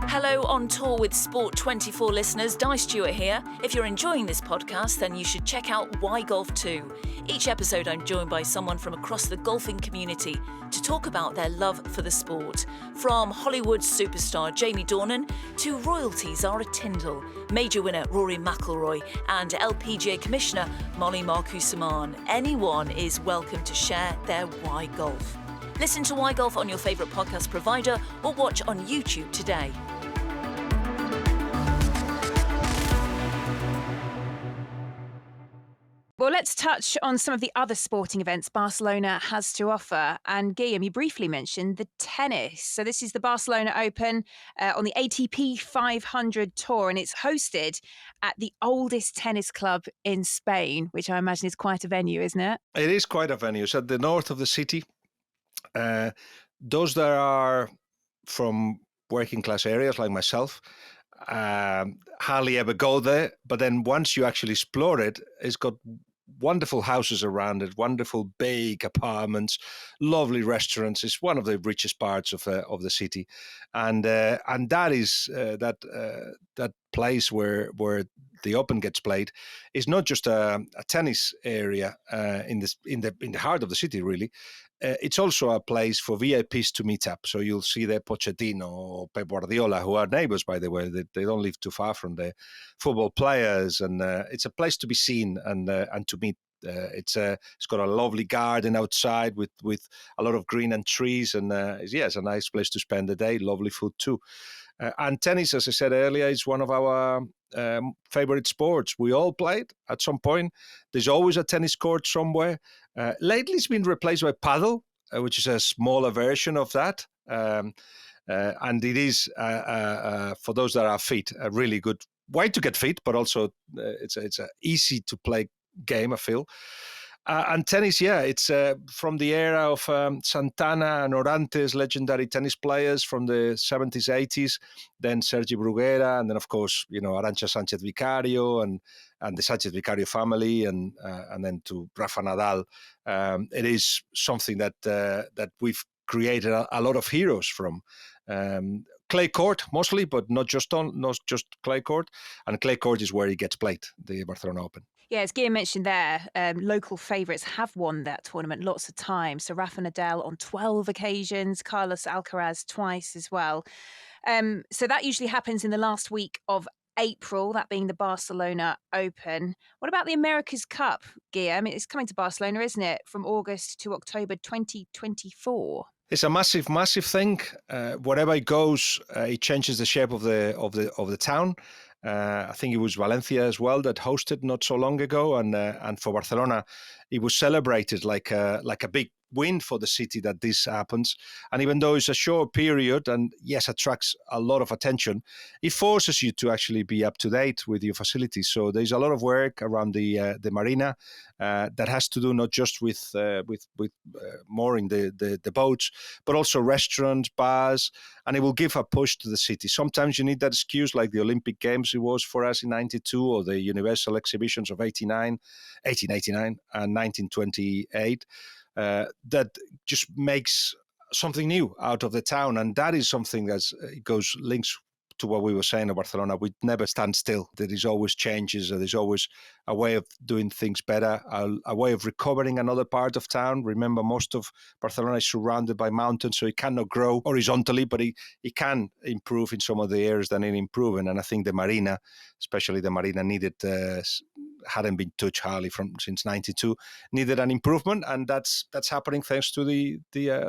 Hello, On Tour with Sport24 listeners, Di Stewart here. If you're enjoying this podcast, then you should check out Why Golf Too. Each episode I'm joined by someone from across the golfing community to talk about their love for the sport. From Hollywood superstar Jamie Dornan to royalty Zara Tindall, major winner Rory McIlroy and LPGA Commissioner Molly Marcoux-Samaan. Anyone is welcome to share their Why Golf. Listen to Why Golf on your favourite podcast provider or watch on YouTube today. Well, let's touch on some of the other sporting events Barcelona has to offer. And Guillem, you briefly mentioned the tennis. So this is the Barcelona Open on the ATP 500 Tour, and it's hosted at the oldest tennis club in Spain, which I imagine is quite a venue, isn't it? It is quite a venue. It's at the north of the city. Those that are from working class areas like myself hardly ever go there. But then once you actually explore it, it's got wonderful houses around it, wonderful big apartments, lovely restaurants. It's one of the richest parts of the city, and that is that place where the Open gets played is not just a tennis area in the heart of the city, really. It's also a place for VIPs to meet up. So you'll see there Pochettino or Pep Guardiola, who are neighbors, by the way. They don't live too far from the football players, and it's a place to be seen and to meet. It's got a lovely garden outside with a lot of green and trees, and it's a nice place to spend the day. Lovely food too. And tennis, as I said earlier, is one of our favorite sports. We all played at some point. There's always a tennis court somewhere. Lately, it's been replaced by paddle, which is a smaller version of that. And it is, for those that are fit, a really good way to get fit, but also it's a easy to play game, I feel. And tennis, it's from the era of Santana and Orantes, legendary tennis players from the 70s, 80s, then Sergi Bruguera, and then, of course, Arantxa Sánchez Vicario and the Sánchez Vicario family, and then to Rafa Nadal. It is something that we've created a lot of heroes from. Clay court mostly, but not just clay court. And clay court is where it gets played, the Barcelona Open. Yeah, as Guillem mentioned there, local favourites have won that tournament lots of times. So Rafa Nadal on 12 occasions, Carlos Alcaraz twice as well. So that usually happens in the last week of April, that being the Barcelona Open. What about the America's Cup, Guillem? It's coming to Barcelona, isn't it, from August to October 2024? It's a massive, massive thing. Wherever it goes, it changes the shape of the town. I think it was Valencia as well that hosted not so long ago, and for Barcelona, it was celebrated like a big win for the city that this happens. And even though it's a short period and yes, attracts a lot of attention, it forces you to actually be up to date with your facilities. So there's a lot of work around the marina that has to do not just with mooring the boats, but also restaurants, bars, and it will give a push to the city. Sometimes you need that excuse, like the Olympic Games it was for us in '92, or the Universal Exhibitions of 1889 and 1928. That just makes something new out of the town, and that is something that links to what we were saying of Barcelona. We never stand still. There is always changes. There's always a way of doing things better, a way of recovering another part of town. Remember, most of Barcelona is surrounded by mountains, so it cannot grow horizontally, but it can improve in some of the areas that need improving. And I think the marina, especially the marina, hadn't been touched hardly since '92, needed an improvement, and that's happening thanks to the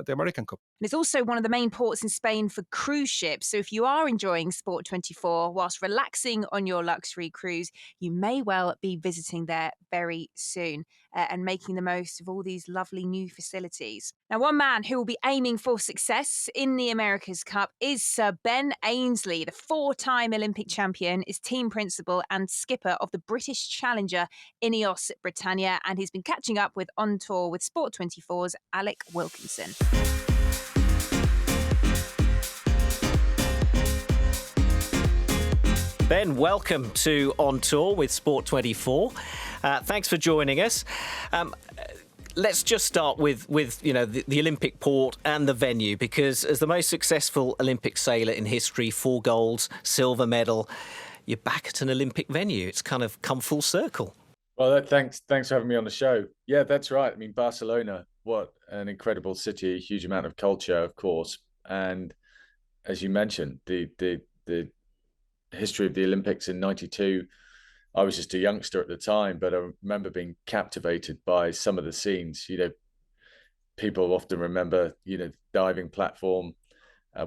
American Cup. And it's also one of the main ports in Spain for cruise ships. So if you are enjoying Sport 24 whilst relaxing on your luxury cruise, you may well be visiting there very soon and making the most of all these lovely new facilities. Now, one man who will be aiming for success in the America's Cup is Sir Ben Ainslie. The 4-time Olympic champion is team principal and skipper of the British challenger INEOS Britannia, and he's been catching up with On Tour with Sport 24's Alec Wilkinson. Ben, welcome to On Tour with Sport 24. Thanks for joining us. Let's just start with the Olympic port and the venue, because as the most successful Olympic sailor in history, 4 golds, silver medal, you're back at an Olympic venue. It's kind of come full circle. Well, thanks for having me on the show. Yeah, that's right. I mean, Barcelona, what an incredible city, a huge amount of culture, of course. And as you mentioned, the history of the Olympics in '92, I was just a youngster at the time, but I remember being captivated by some of the scenes. People often remember, diving platform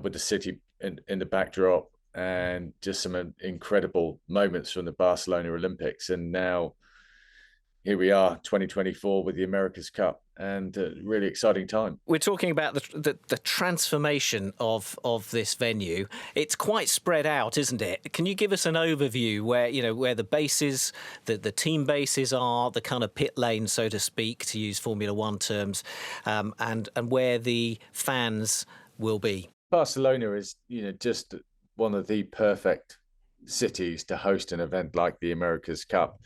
with the city in the backdrop, and just some incredible moments from the Barcelona Olympics. And now here we are, 2024 with the America's Cup, and a really exciting time. We're talking about the transformation of this venue. It's quite spread out, isn't it? Can you give us an overview where the bases, the team bases are, the kind of pit lane, so to speak, to use Formula One terms, and where the fans will be? Barcelona is, just one of the perfect cities to host an event like the America's Cup.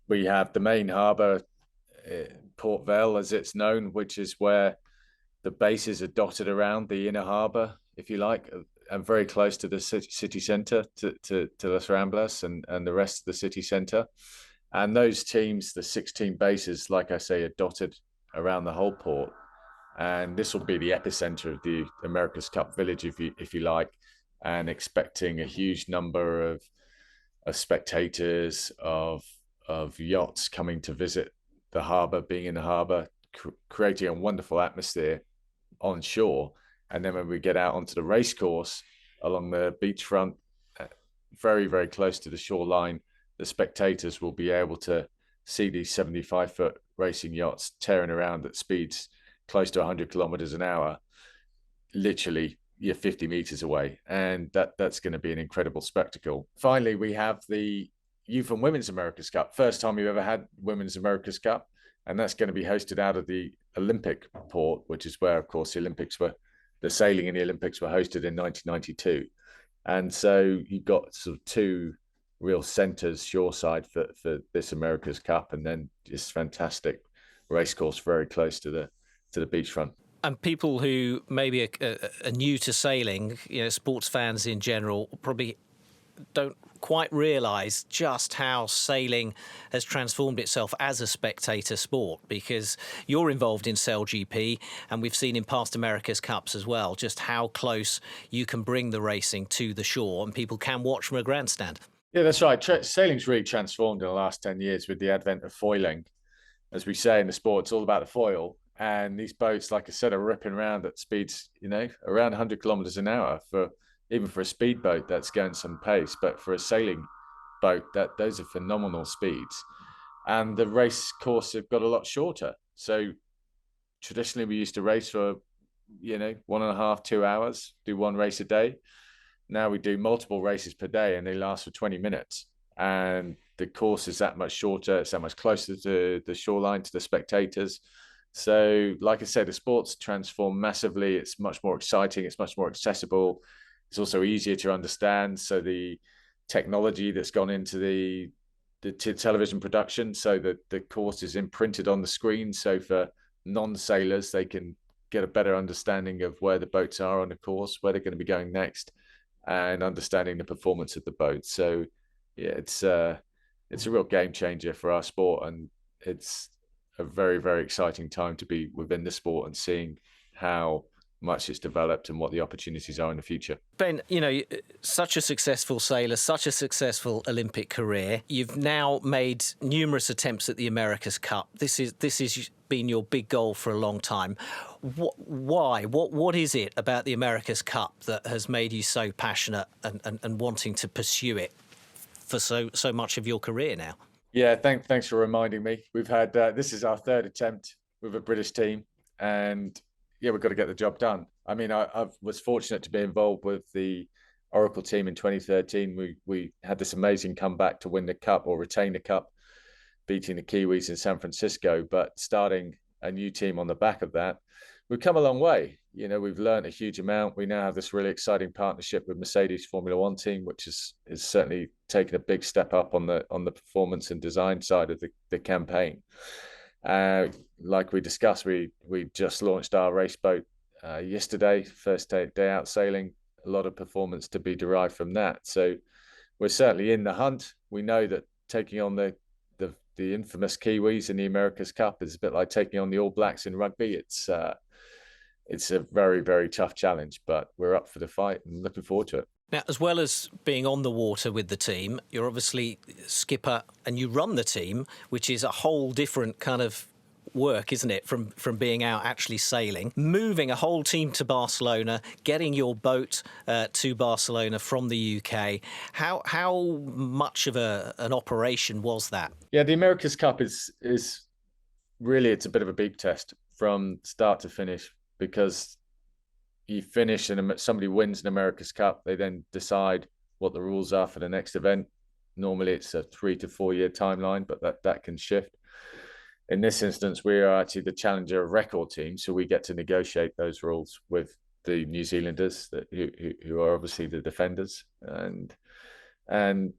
We have the main harbour, Port Vell, as it's known, which is where the bases are dotted around the inner harbour, if you like, and very close to the city centre, to Las Ramblas and the rest of the city centre. And those teams, the 16 bases, like I say, are dotted around the whole port. And this will be the epicentre of the America's Cup village, if you like, and expecting a huge number of spectators, of yachts coming to visit the harbour, being in the harbour, creating a wonderful atmosphere on shore. And then when we get out onto the race course, along the beachfront, very, very close to the shoreline. The spectators will be able to see these 75-foot racing yachts tearing around at speeds close to 100 kilometers an hour, literally you're 50 meters away. And that's going to be an incredible spectacle. Finally, we have the Youth and Women's America's Cup. First time we've ever had Women's America's Cup. And that's going to be hosted out of the Olympic port, which is where, of course, the sailing in the Olympics were hosted in 1992. And so you've got sort of two real centres shoreside for this America's Cup, and then just fantastic racecourse very close to the beachfront. And people who maybe are new to sailing, sports fans in general, probably don't quite realise just how sailing has transformed itself as a spectator sport, because you're involved in SailGP, and we've seen in past America's Cups as well just how close you can bring the racing to the shore and people can watch from a grandstand. Yeah, that's right. Sailing's really transformed in the last 10 years with the advent of foiling. As we say in the sport, it's all about the foil. And these boats, like I said, are ripping around at speeds, around 100 kilometers an hour. Even for a speedboat, that's going some pace. But for a sailing boat, those are phenomenal speeds. And the race course have got a lot shorter. So traditionally, we used to race for, 1.5, 2 hours, do one race a day. Now we do multiple races per day and they last for 20 minutes. And the course is that much shorter. It's that much closer to the shoreline, to the spectators. So, like I said, the sport's transformed massively. It's much more exciting. It's much more accessible. It's also easier to understand. So the technology that's gone into the television production, so that the course is imprinted on the screen. So for non-sailors, they can get a better understanding of where the boats are on the course, where they're going to be going next, and understanding the performance of the boat. So yeah, it's a real game changer for our sport, and it's a very, very exciting time to be within the sport and seeing how much it's developed and what the opportunities are in the future. Ben, such a successful sailor, such a successful Olympic career. You've now made numerous attempts at the America's Cup. This has been your big goal for a long time. Why? What is it about the America's Cup that has made you so passionate and wanting to pursue it for so much of your career now? Yeah, thanks for reminding me. We've had this is our third attempt with a British team, and yeah, we've got to get the job done. I mean, I was fortunate to be involved with the Oracle team in 2013. We had this amazing comeback to win the cup or retain the cup, beating the Kiwis in San Francisco. But starting a new team on the back of that, we've come a long way. We've learned a huge amount. We now have this really exciting partnership with Mercedes Formula One team, which is certainly taken a big step up on the performance and design side of the campaign. Like we discussed, we just launched our race boat yesterday, first day out sailing. A lot of performance to be derived from that. So we're certainly in the hunt. We know that taking on the infamous Kiwis in the America's Cup is a bit like taking on the All Blacks in rugby. It's a very, very tough challenge, but we're up for the fight and looking forward to it. Now, as well as being on the water with the team, you're obviously skipper and you run the team, which is a whole different kind of work, isn't it, from being out actually sailing. Moving a whole team to Barcelona, getting your boat to Barcelona from the UK. How much of an operation was that? Yeah, the America's Cup is really, it's a bit of a big test from start to finish, because you finish and somebody wins an America's Cup, they then decide what the rules are for the next event. Normally it's a 3 to 4 year timeline, but that can shift. In this instance, we are actually the challenger of record team, so we get to negotiate those rules with the New Zealanders who are obviously the defenders. And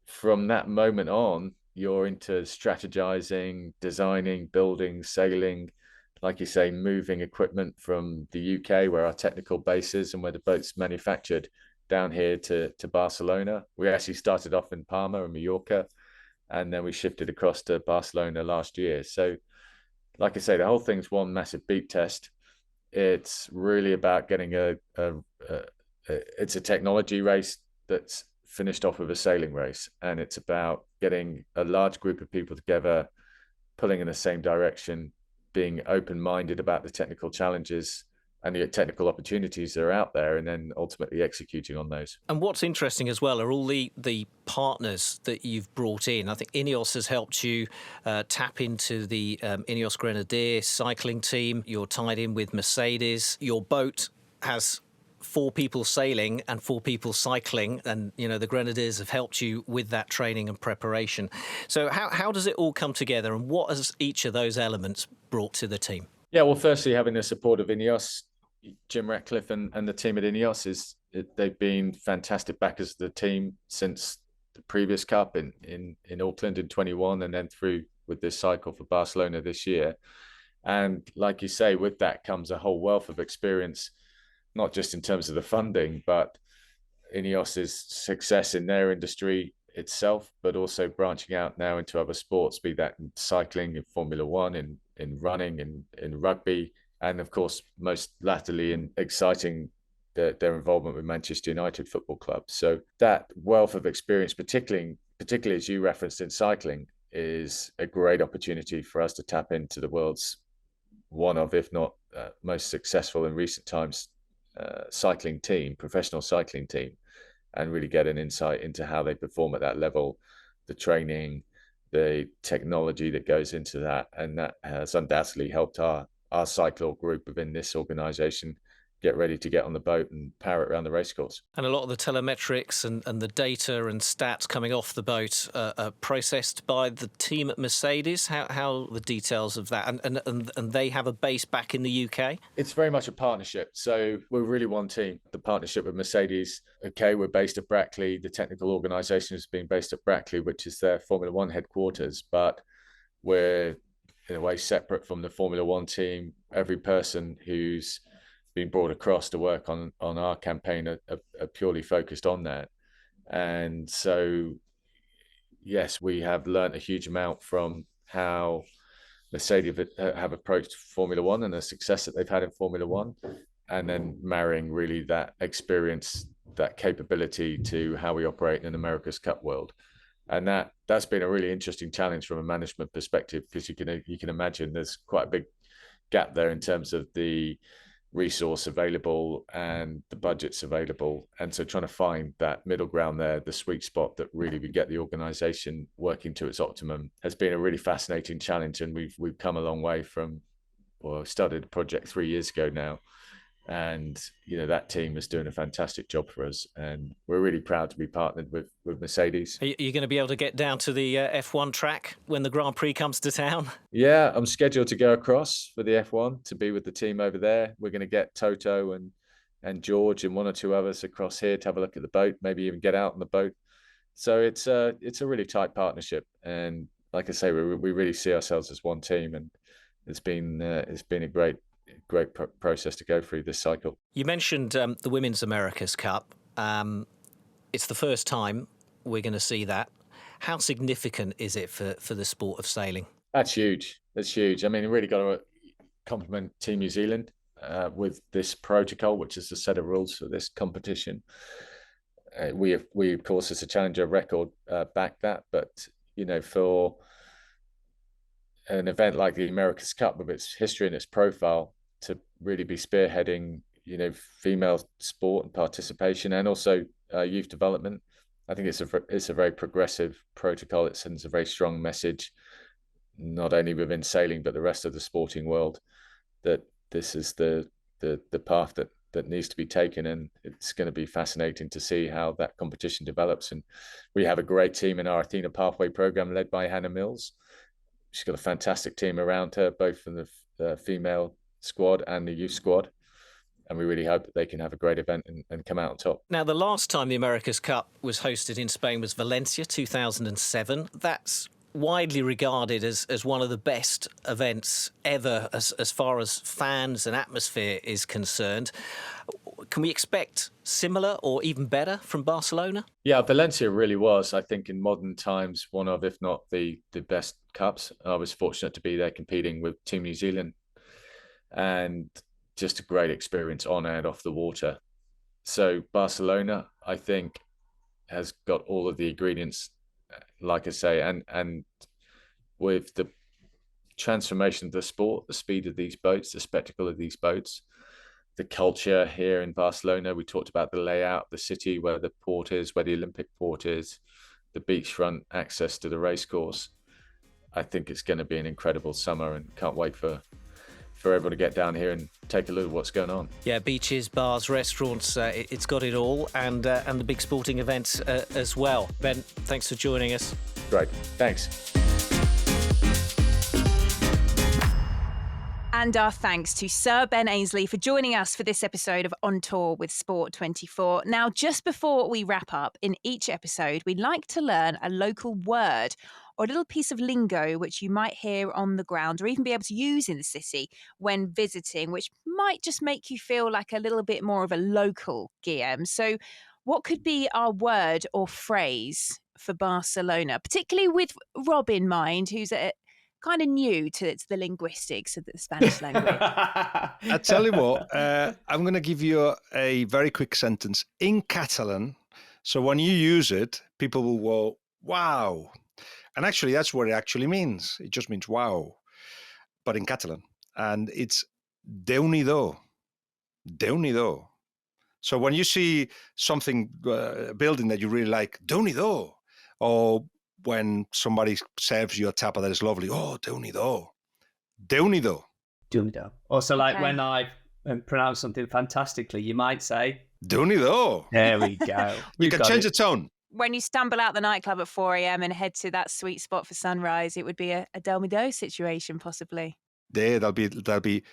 from that moment on, you're into strategizing, designing, building, sailing, like you say, moving equipment from the UK, where our technical base is and where the boat's manufactured, down here to Barcelona. We actually started off in Palma and Mallorca, and then we shifted across to Barcelona last year. So, like I say, the whole thing's one massive beat test. It's really about getting it's a technology race that's finished off with a sailing race, and it's about getting a large group of people together, pulling in the same direction, being open-minded about the technical challenges, and the technical opportunities that are out there, and then ultimately executing on those. And what's interesting as well are all the partners that you've brought in. I think INEOS has helped you tap into the INEOS Grenadier cycling team. You're tied in with Mercedes. Your boat has 4 people sailing and 4 people cycling, and the Grenadiers have helped you with that training and preparation. So how does it all come together, and what has each of those elements brought to the team? Yeah, well, firstly, having the support of INEOS, Jim Ratcliffe and the team at INEOS, they've been fantastic backers of the team since the previous Cup in Auckland in 21, and then through with this cycle for Barcelona this year. And like you say, with that comes a whole wealth of experience, not just in terms of the funding, but INEOS's success in their industry itself, but also branching out now into other sports, be that in cycling, in Formula One, in running, in rugby, and of course, most latterly in exciting their involvement with Manchester United Football Club. So that wealth of experience, particularly as you referenced in cycling, is a great opportunity for us to tap into the world's one of, if not most successful in recent times, professional cycling team, and really get an insight into how they perform at that level, the training, the technology that goes into that. And that has undoubtedly helped our cycler group within this organisation get ready to get on the boat and power it around the racecourse. And a lot of the telemetrics and the data and stats coming off the boat are processed by the team at Mercedes. How the details of that? And they have a base back in the UK? It's very much a partnership. So we're really one team. The partnership with Mercedes, we're based at Brackley. The technical organisation is being based at Brackley, which is their Formula One headquarters. But we're in a way separate from the Formula One team. Every person who's been brought across to work on our campaign are purely focused on that. And so, yes, we have learnt a huge amount from how Mercedes have approached Formula One and the success that they've had in Formula One, and then marrying really that experience, that capability to how we operate in an America's Cup world. And that's been a really interesting challenge from a management perspective, because you can imagine there's quite a big gap there in terms of the resource available and the budgets available. And so trying to find that middle ground there, the sweet spot that really would get the organisation working to its optimum, has been a really fascinating challenge. And we've come a long way from, started the project 3 years ago now. And, that team is doing a fantastic job for us. And we're really proud to be partnered with Mercedes. Are you going to be able to get down to the F1 track when the Grand Prix comes to town? Yeah, I'm scheduled to go across for the F1 to be with the team over there. We're going to get Toto and George and 1 or 2 others across here to have a look at the boat, maybe even get out on the boat. So it's a really tight partnership. And like I say, we really see ourselves as one team. And it's been a great process to go through this cycle. You mentioned the Women's America's Cup. It's the first time we're going to see that. How significant is it for the sport of sailing? That's huge. I mean, really got to compliment Team New Zealand with this protocol, which is the set of rules for this competition. We of course, as a challenger record, back that, but for an event like the America's Cup with its history and its profile, to really be spearheading, female sport and participation, and also youth development, I think it's a very progressive protocol. It sends a very strong message, not only within sailing but the rest of the sporting world, that this is the path that needs to be taken. And it's going to be fascinating to see how that competition develops. And we have a great team in our Athena Pathway program led by Hannah Mills. She's got a fantastic team around her, both from the female squad and the youth squad, and we really hope that they can have a great event and come out on top. Now, the last time the America's Cup was hosted in Spain was Valencia, 2007. That's widely regarded as one of the best events ever as far as fans and atmosphere is concerned. Can we expect similar or even better from Barcelona? Yeah, Valencia really was, I think, in modern times, one of, if not the best cups. I was fortunate to be there competing with Team New Zealand, and just a great experience on and off the water. So Barcelona, I think, has got all of the ingredients, like I say, and with the transformation of the sport, the speed of these boats, the spectacle of these boats, the culture here in Barcelona. We talked about the layout of the city, where the port is, where the Olympic port is, the beachfront access to the racecourse. I think it's going to be an incredible summer, and can't wait for everyone to get down here and take a look at what's going on. Yeah, beaches, bars, restaurants, it's got it all, and the big sporting events as well. Ben, thanks for joining us. Great, thanks. And our thanks to Sir Ben Ainslie for joining us for this episode of On Tour with Sport 24. Now, just before we wrap up, in each episode, we'd like to learn a local word or a little piece of lingo which you might hear on the ground or even be able to use in the city when visiting, which might just make you feel like a little bit more of a local, Guillem. So what could be our word or phrase for Barcelona, particularly with Rob in mind, who's kind of new to the linguistics of the Spanish language? I tell you what, I'm going to give you a very quick sentence in Catalan. So when you use it, people will go, wow. And actually, that's what it actually means. It just means wow, but in Catalan. And it's Déu-n'hi-do. Déu-n'hi-do. So when you see something, a building that you really like, Déu-n'hi-do. Or when somebody serves you a tapa that is lovely, oh, Déu-n'hi-do. Déu-n'hi-do. Déu-n'hi-do. Also, like when I pronounce something fantastically, you might say, Déu-n'hi-do. There we go. You can change the tone. When you stumble out the nightclub at 4 a.m. and head to that sweet spot for sunrise, it would be a Déu-n'hi-do situation, possibly. There, that'll be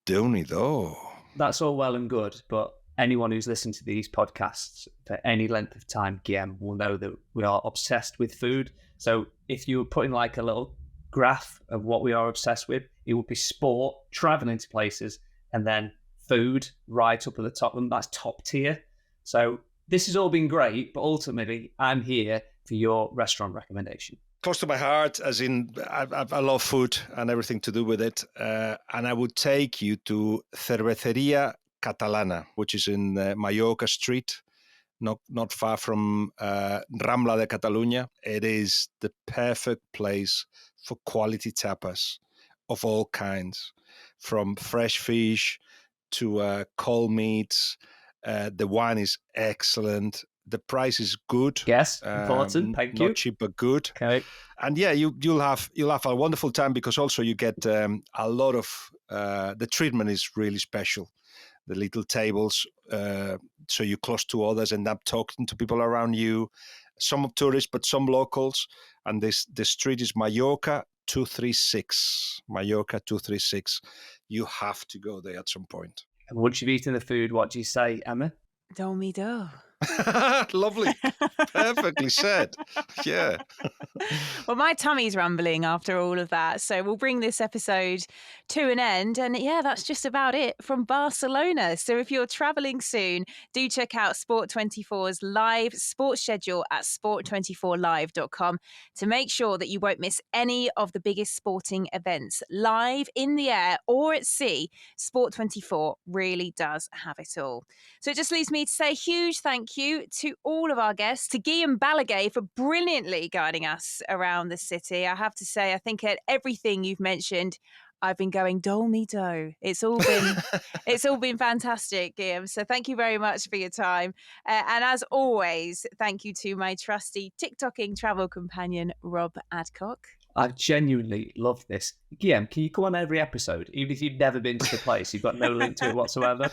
Déu-n'hi-do. That's all well and good, but anyone who's listened to these podcasts for any length of time, Guillem, will know that we are obsessed with food. So if you were putting like a little graph of what we are obsessed with, it would be sport, traveling to places, and then food right up at the top. And that's top tier. So this has all been great, but ultimately I'm here for your restaurant recommendation. Close to my heart, as in I love food and everything to do with it. And I would take you to Cerveceria Catalana, which is in Mallorca Street, not far from Rambla de Catalunya. It is the perfect place for quality tapas of all kinds, from fresh fish to cold meats. The wine is excellent. The price is good. Yes, important. Thank you. Not cheap, but good. Okay. And yeah, you'll have a wonderful time, because also you get a lot of the treatment is really special. The little tables, so you're close to others, end up talking to people around you. Some tourists, but some locals. And the street is Mallorca 236. Mallorca 236. You have to go there at some point. And once you've eaten the food, what do you say, Emma? Déu-n'hi-do. Lovely. Perfectly said. Yeah. Well, my tummy's rumbling after all of that. So we'll bring this episode to an end. And yeah, that's just about it from Barcelona. So if you're travelling soon, do check out Sport24's live sports schedule at sport24live.com to make sure that you won't miss any of the biggest sporting events live, in the air or at sea. Sport24 really does have it all. So it just leaves me to say a huge thank you to all of our guests, to Guillem Balague for brilliantly guiding us around the city. I have to say, I think at everything you've mentioned, I've been going Déu-n'hi-do. It's all been fantastic, Guillem. So thank you very much for your time. And as always, thank you to my trusty TikToking travel companion, Rob Adcock. I've genuinely loved this. Guillem, can you come on every episode, even if you've never been to the place? You've got no link to it whatsoever.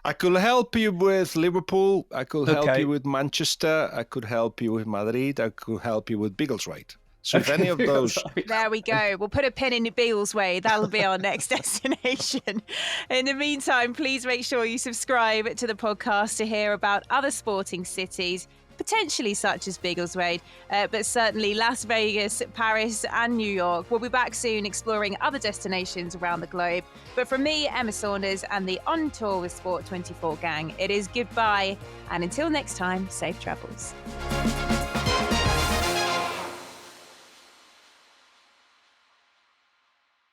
I could help you with Liverpool. I could help you with Manchester. I could help you with Madrid. I could help you with Biggleswade. So if any of those... There we go. We'll put a pin in Biggleswade. That'll be our next destination. In the meantime, please make sure you subscribe to the podcast to hear about other sporting cities, potentially such as Biggleswade, but certainly Las Vegas, Paris and New York. We'll be back soon exploring other destinations around the globe. But from me, Emma Saunders, and the On Tour with Sport 24 gang, it is goodbye. And until next time, safe travels.